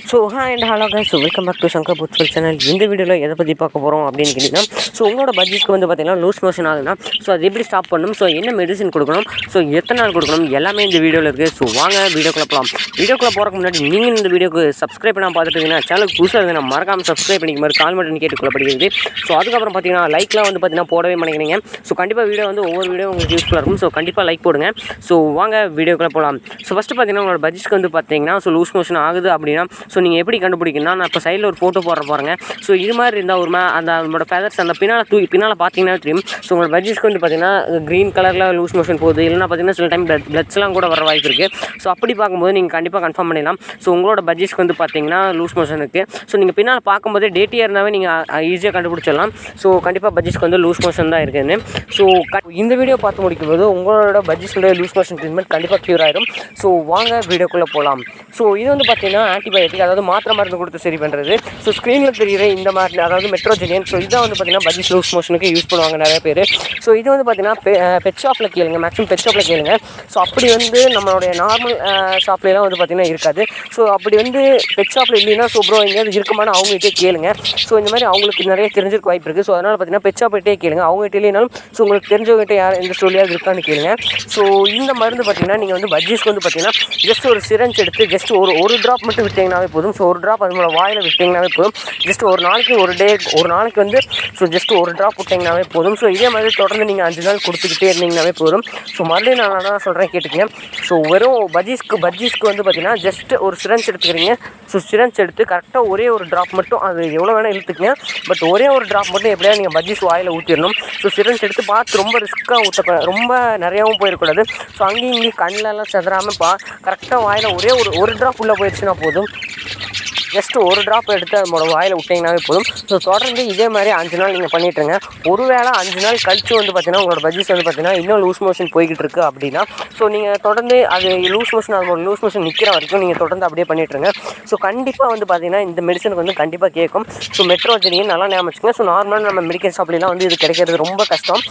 Hi and hello guys, welcome back to Shankar foodful channel. இந்த வீடியோவில் எதை பற்றி பார்க்க போகிறோம் அப்படின்னு கேட்டிங்கன்னா, உங்களோட பட்ஜெட்க்கு வந்து பார்த்தீங்கன்னா லூஸ் மோஷன் ஆகுதுன்னா அது எப்படி ஸ்டாப் பண்ணணும், என்ன மெடிசன் கொடுக்கணும், எத்தனை நாள் கொடுக்கணும், எல்லாமே இந்த வீடியோவில் இருக்குது. வாங்க வீடியோக்குள்ளே போகலாம். வீடியோக்குள்ளே போகிறக்கு முன்னாடி நீங்கள் இந்த வீடியோக்கு சப்ஸ்கிரைப் பண்ணால் பார்த்துட்டு இருக்கீங்கன்னா சேனலுக்கு புதுசாக இருக்குன்னா மறக்காமல் சப்ஸ்கிரைப் பண்ணிக்க மாதிரி கால் மட்டும் கேட்டுக்கொள்ளப்படுகிறது. அதுக்கப்புறம் பார்த்தீங்கன்னா லைக்லாம் வந்து பார்த்தீங்கன்னா போடவே மாட்டேங்கிறீங்க. கண்டிப்பாக வீடியோ வந்து ஒவ்வொரு வீடியோ உங்களுக்கு யூஸ்ஃபுல்லாக இருக்கும். கண்டிப்பாக லைக் போடுங்க. வாங்க வீடியோக்குள்ளே போகலாம். ஃபஸ்ட்டு பார்த்தீங்கன்னா உங்களோட பட்ஜெட்க்கு வந்து பார்த்தீங்கன்னா லூஸ் மோஷன் ஆகுது அப்படின்னா நீங்கள் எப்படி கண்டுபிடிக்கணும்னா, நான் இப்போ சைடில் ஒரு ஃபோட்டோ போடுற பாருங்க. இது மாதிரி இருந்தால் ஒரு அந்த நம்மளோட ஃபெதர்ஸ் அந்த பின்னால் பார்த்தீங்கன்னா தெரியும். உங்களோட பட்ஜெட்க்கு வந்து பார்த்தீங்கன்னா க்ரீன் கலரில் லூஸ் மோஷன் போகுது, இல்லைனா பார்த்தீங்கன்னா சில டைம் பிளட்ஸ்லாம் கூட வர வாய்ப்பு இருக்குது. அப்படி பார்க்கும்போது நீங்கள் கண்டிப்பாக கன்ஃபார்ம் பண்ணிடலாம். உங்களோட பட்ஜெட்க்கு வந்து பார்த்தீங்கன்னா லூஸ் மோஷன் இருக்குது. நீங்கள் பின்னால் பார்க்கும்போதே டேட்டியாக இருந்தாவே நீங்கள் ஈஸியாக கண்டுபிடிச்சிடலாம். கண்டிப்பாக பட்ஜெட்க்கு வந்து லூஸ் மோஷன் தான் இருக்குதுன்னு. இந்த வீடியோ பார்த்து முடிக்கும்போது உங்களோட பட்ஜெட்ஸோட லூஸ் மோஷன் ட்ரீட்மெண்ட் கண்டிப்பாக க்யூர் ஆயிடும். வாங்க வீடியோக்குள்ளே போகலாம். இது வந்து பார்த்தீங்கன்னா ஆன்டிபயோட்டிக், அதாவது மாத்திரை மருந்து கொடுத்து சரி பண்ணுறது. ஸ்க்ரீனில் தெரிகிற இந்த மாதிரி, அதாவது மெட்ரோஜெனியன். இதான் வந்து பார்த்தீங்கன்னா பட்ஜெட் லூஸ் மோஷனுக்கு யூஸ் பண்ணுவாங்க நிறைய பேர். இது வந்து பார்த்தீங்கன்னா பெட் ஷாப்பில் கேளுங்க, மேக்ஸிமம் பெட் ஷாப்பில் கேளுங்க. அப்படி வந்து நம்மளுடைய நார்மல் ஷாப்லாம் வந்து பார்த்தீங்கன்னா இருக்காது. அப்படி வந்து பெட் ஷாப்பில் இல்லைன்னா ப்ரோ எங்கேயாவது இருக்குமான்னு அவங்ககிட்டே கேளுங்க. இந்த மாதிரி அவங்களுக்கு நிறைய தெரிஞ்சிருக்க வாய்ப்பு இருக்குது. அதனால் பார்த்தீங்கன்னா பெட் ஷாப்கிட்டே கேளுங்க. அவங்ககிட்ட இல்லைனாலும் உங்களுக்கு தெரிஞ்சவங்ககிட்ட யார் எந்த ஸ்டோரியாக இருக்கான்னு கேளுங்க. இந்த மருந்து பார்த்தீங்கன்னா நீங்கள் வந்து பட்ஜெட்க்கு வந்து பார்த்தீங்கன்னா ஜஸ்ட் ஒரு சிரஞ்ச் எடுத்து ஜஸ்ட் ஒரு ட்ராப் மட்டும் விட்டிங்கனாவே போதும். ஒரு ட்ராப் அதோட வாயில் விட்டிங்கனாவே போதும். ஜஸ்ட் ஒரு நாளைக்கு வந்து ஜஸ்ட் ஒரு ட்ராப் விட்டிங்கனாவே போதும். இதே மாதிரி தொடர்ந்து நீங்கள் 5 நாள் கொடுத்துக்கிட்டே இருந்தீங்கனாவே போதும். மறுபடியும் நான் தான் சொல்கிறேன், கேட்டுக்கங்க. வெறும் பட்ஜெட்க்கு வந்து பார்த்தீங்கன்னா ஜஸ்ட் ஒரு சிரஞ்ச் எடுத்துக்கிறீங்க. சிரஞ்ச் எடுத்து கரெக்டாக ஒரே ஒரு ட்ராப் மட்டும், அது எவ்வளோ வேணால் இழுத்துக்குங்க, பட் ஒரே ஒரு ட்ராப் மட்டும் எப்படியாவது நீங்கள் பட்ஜெட் வாயில் ஊற்றிடணும். சிரஞ்ச் எடுத்து பார்த்து ரொம்ப ரிஸ்க்காக ஊற்றக்கூடாது, ரொம்ப நிறையாவும் போயிடக்கூடாது. அங்கேயும் இங்கேயும் கண்ணிலலாம் செதறாமல் கரெக்டாக வாயில் ஒரே ஒரு ட்ராப் உள்ளே போயிடுச்சுன்னா போதும். ஜஸ்ட் ஒரு ட்ராப் எடுத்து அதோட வாயில் விட்டிங்கனாவே போதும். தொடர்ந்து இதே மாதிரி 5 நாள் நீங்கள் பண்ணிட்டுருங்க. ஒருவேளை 5 நாள் கழிச்சு வந்து பார்த்தீங்கன்னா உங்களோட பட்ஜெட் வந்து பார்த்தீங்கன்னா இன்னும் லூஸ் மோஷன் போய்கிட்டு இருக்குது அப்படின்னா நீங்கள் தொடர்ந்து அது லூஸ் மோஷன் நிற்கிற வரைக்கும் நீங்கள் தொடர்ந்து அப்படியே பண்ணிட்டுருங்க. கண்டிப்பாக வந்து பார்த்தீங்கன்னா இந்த மெடிசனுக்கு வந்து கண்டிப்பாக கேட்கும். மெட்ரோஜெனியன் நல்லா ஞாபகம் வச்சுக்கோங்க. நார்மலாக நம்ம மெடிக்கல் ஷாப்லாம் வந்து இது கிடைக்கிறது ரொம்ப கஷ்டம்.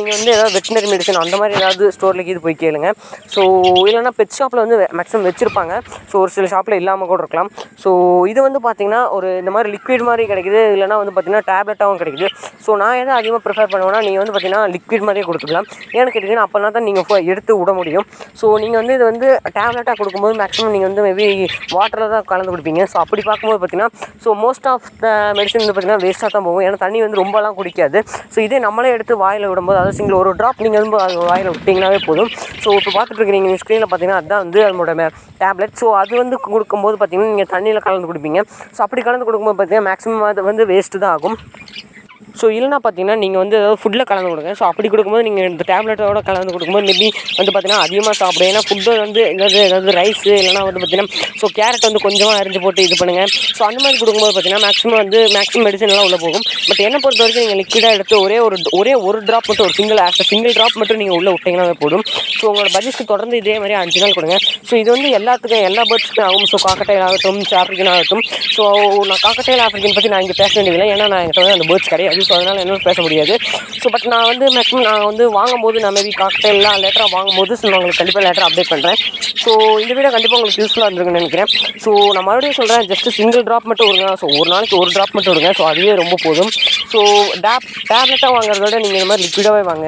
நீங்கள் வந்து ஏதாவது வெட்டினரி மெடிசன் அந்த மாதிரி ஏதாவது ஸ்டோர்லேக்கு இது போய் கேளுங்க. இல்லைனா பெட் ஷாப்பில் வந்து மேக்ஸிமம் வச்சுருப்பாங்க. ஒரு சில ஷாப்பில் இல்லாமல் கூட இருக்கலாம். இது வந்து பார்த்தீங்கன்னா இந்த மாதிரி லிக்விட் மாதிரி கிடைக்குது, இல்லைனா வந்து பார்த்தீங்கன்னா டேப்லெட்டாகவும் கிடைக்குது. நான் எதை அதிகமாக ப்ரிஃபர் பண்ணுவேன்னா, நீங்கள் வந்து பார்த்தீங்கன்னா லிக்விட் மாதிரியே கொடுத்துக்கலாம். ஏன்னு கேட்டிங்கன்னா அப்போனா தான் நீங்கள் எடுத்து விட முடியும். நீங்கள் வந்து இது வந்து டேப்லெட்டாக கொடுக்கும்போது மேக்ஸிமம் நீங்கள் வந்து மேபி வாட்டரில் தான் கலந்து கொடுப்பீங்க. அப்படி பார்க்கும்போது பார்த்தீங்கன்னா மோஸ்ட் ஆஃப் த மெடிசன் வந்து பார்த்தீங்கன்னா வேஸ்ட்டாக தான் போகும். ஏன்னா தண்ணி வந்து ரொம்பலாம் குடிக்காது. இதே நம்மளே எடுத்து வாயில் விடும்போது, அதாவது சிங்கிள் ஒரு ட்ராப் நீங்கள் வந்து அது வாயில் விட்டிங்கனாவே போதும். இப்போ பார்த்துட்டு இருக்கீங்க நீங்கள் ஸ்க்ரீனில் பார்த்தீங்கன்னா அதுதான் வந்து அதோட டேப்லெட். அது வந்து கொடுக்கும்போது பார்த்தீங்கன்னா நீங்கள் தண்ணியில் கலந்து கொடுப்பீங்க. அப்படி கலந்து கொடுக்கும்போது பார்த்தீங்கன்னா மேக்ஸிமம் அது வந்து வேஸ்ட்டு தான் ஆகும். இல்லைனா பார்த்தீங்கன்னா நீங்கள் வந்து ஏதாவது ஃபுட்டில் கலந்து கொடுங்க. அப்படி கொடுக்கும்போது நீங்கள் இந்த டேப்லெட்டோட கலந்து கொடுக்கும்போது மேபி வந்து பார்த்தீங்கன்னா அதிகமாக சாப்பிடும். ஏன்னா ஃபுட்டு வந்து ஏதாவது ரைஸு இல்லைனா வந்து பார்த்தீங்கன்னா கேரட் வந்து கொஞ்சமாக அரிஞ்சு போட்டு இது பண்ணுங்கள். அந்த மாதிரி கொடுக்கும்போது பார்த்தீங்கன்னா மேக்ஸிமம் மெடிசன் எல்லாம் உள்ளே போகும். பட் என்னை பொறுத்த வரைக்கும் நீங்கள் லிக்விடாக எடுத்து ஒரே ஒரு ட்ராப் மட்டும், ஒரு சிங்கிள் ட்ராப் மட்டும் நீங்கள் உள்ளே விட்டிங்கன்னா போதும். உங்களோட பட்ஜெட்க்கு தொடர்ந்து இதே மாதிரி 5 நாள் கொடுங்க. இது வந்து எல்லாத்துக்கும் எல்லா பேர்ட்ஸ்க்கும் ஆகும். காக்கட்டைல் ஆகட்டும், ஆஃப்ரிக்கன் ஆகட்டும். நான் காக்கட்டைல் ஆஃப்ரிக்கன் பற்றி நான் இங்கே பேச வேண்டியதில்லை, ஏன்னா நான் என்கிட்ட வந்து அந்த பேர்ட்ஸ் கிடையாது. அதனால் என்னால் பேச முடியாது. பட் நான் வந்து மேக்ஸிமம் நான் வந்து வாங்கும்போது நான் மேபி காக்டெயிலாம் லேட்டராக வாங்கும்போது நான் உங்களுக்கு கண்டிப்பாக லேட்டராக அப்டேட் பண்ணுறேன். இந்த வீடியோ கண்டிப்பாக உங்களுக்கு யூஸ்ஃபுல்லாக இருந்திருக்குன்னு நினைக்கிறேன். நான் மறுபடியும் சொல்கிறேன், ஜஸ்ட் சிங்கிள் ட்ராப் மட்டும் விடுங்க. ஒரு நாளைக்கு ஒரு ட்ராப் மட்டும் விடுங்க. அதுவே ரொம்ப போதும். டேப்லெட்டாக வாங்குறத விட நீங்கள் இந்த மாதிரி லிக்விடாகவே வாங்க.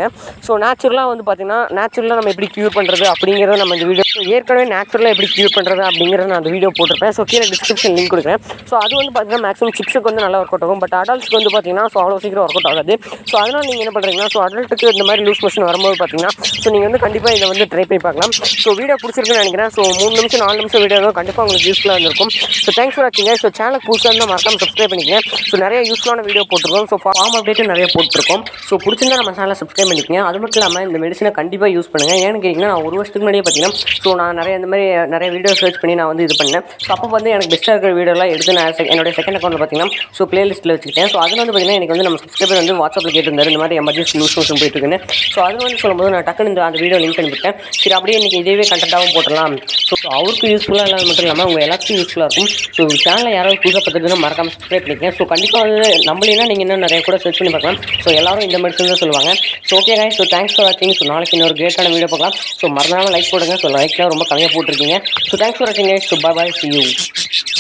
நேச்சுரலாக வந்து பார்த்தீங்கன்னா நேச்சுரலாக நம்ம எப்படி க்யூர் பண்ணுறது அப்படிங்கிறத நம்ம இந்த வீடியோ ஏற்கனவே நேச்சுரலாக எப்படி க்யூர் பண்ணுறது அப்படிங்கிறத நான் அந்த வீடியோ போட்டிருப்பேன். கீழே டிஸ்கிரிப்ஷன் லிங்க் கொடுக்குறேன். அது வந்து பார்த்தீங்கன்னா மேக்ஸிமம் சிக்ஸுக்கு வந்து நல்லா ஒர்க் அவுட் ஆகும். பட் அடல்ட்ஸ்க்கு வந்து பார்த்தீங்கன்னா அவ்வளோ சீக்கிரம் ஒர்க் அவுட் ஆகாது. அதனால் நீங்கள் என்ன பண்ணுறீங்கன்னா அடல்ட்டுக்கு இந்த மாதிரி லூஸ் மோஷன் வரும்போது பார்த்தீங்கன்னா நீங்கள் வந்து கண்டிப்பாக இதை வந்து ட்ரை பண்ணி பார்க்கலாம். வீடியோ பிடிச்சிருக்குன்னு நினைக்கிறேன். 3 நிமிஷம் 4 நிமிஷம் வீடியோ தான் கண்டிப்பாக உங்களுக்கு யூஸ்ஃபுல்லாக இருந்திருக்கும். Thanks for வாட்சிங்க. சேனல் புதுசாக இருந்தால் மறக்காம சப்ஸ்கிரைப் பண்ணிக்கங்க. நிறைய யூஸ்ஃபுல்லான வீடியோ போட்டிருக்கோம். ஃபார்ம் அப்டேட்டும் நிறைய போட்டிருக்கோம். பிடிச்சிருந்தா நம்ம சேனலை சப்ஸ்கிரைப் பண்ணிக்கங்க. அது மட்டும் இல்லாமல் இந்த மெடிசனை கண்டிப்பாக யூஸ் பண்ணுங்கள். ஏன்னு கேட்டிங்கன்னா நான் 1 வருஷத்துக்கு முன்னாடியே பார்த்தீங்கன்னா நான் நிறைய வீடியோ சர்ச் பண்ணி நான் வந்து இது பண்ணேன். அப்போ வந்து எனக்கு பெஸ்ட்டாக இருக்கிற வீடியோலாம் எடுத்து நான் என்னோட செகண்ட் அக்கௌண்ட்டில் பார்த்தீங்கன்னா பிளேலிஸ்ட்டில் வச்சுக்கிட்டேன். அதில் வந்து பார்த்தீங்கன்னா எனக்கு வந்து நம்ம சப்ஸ்கிரைபர் வந்து வாட்ஸ்அப்பில் கேட்டிருந்தாரு, இந்த மாதிரி எமர்ஜென்சி லூஸ் மோஷன் போயிட்டு இருக்குன்னு. அதில் வந்து சொல்லும்போது நான் டக்குன்னு அந்த வீடியோ லிங்க் அனுப்பிட்டேன். அப்படியே இன்றைக்கி இதே கண்டென்ட்டாகவும் போட்டலாம். அவருக்கு யூஸ்ஃபுல்லாக இல்லாத மட்டும் இல்லாமல் உங்கள் எல்லாத்துக்கும் யூஸ்ஃபுல்லாக இருக்கும். சேனலில் யாராவது புதுசாக பார்த்துட்டுன்னா மறக்காமல் சப்ஸ்கிரைப் பண்ணிக்கேன். கண்டிப்பாக வந்து நம்மளேனா நீங்கள் இன்னும் நிறைய கூட சர்ச் பண்ணி பார்க்கலாம். எல்லாரும் இந்த மெடிசன் தான் சொல்லுவாங்க. ஓகே guys, தேங்க்ஸ் ஃபார் வாட்சிங். நாளைக்கு இன்னொரு கிரேட்டான வீடியோ பார்க்கலாம். மறந்தாலும் லைக் போடுங்க. லைக்லாம் ரொம்ப கம்மியாக போட்டிருக்கீங்க. தேங்க்ஸ் ஃபார் வாட்சிங் guys. Bye bye, see you.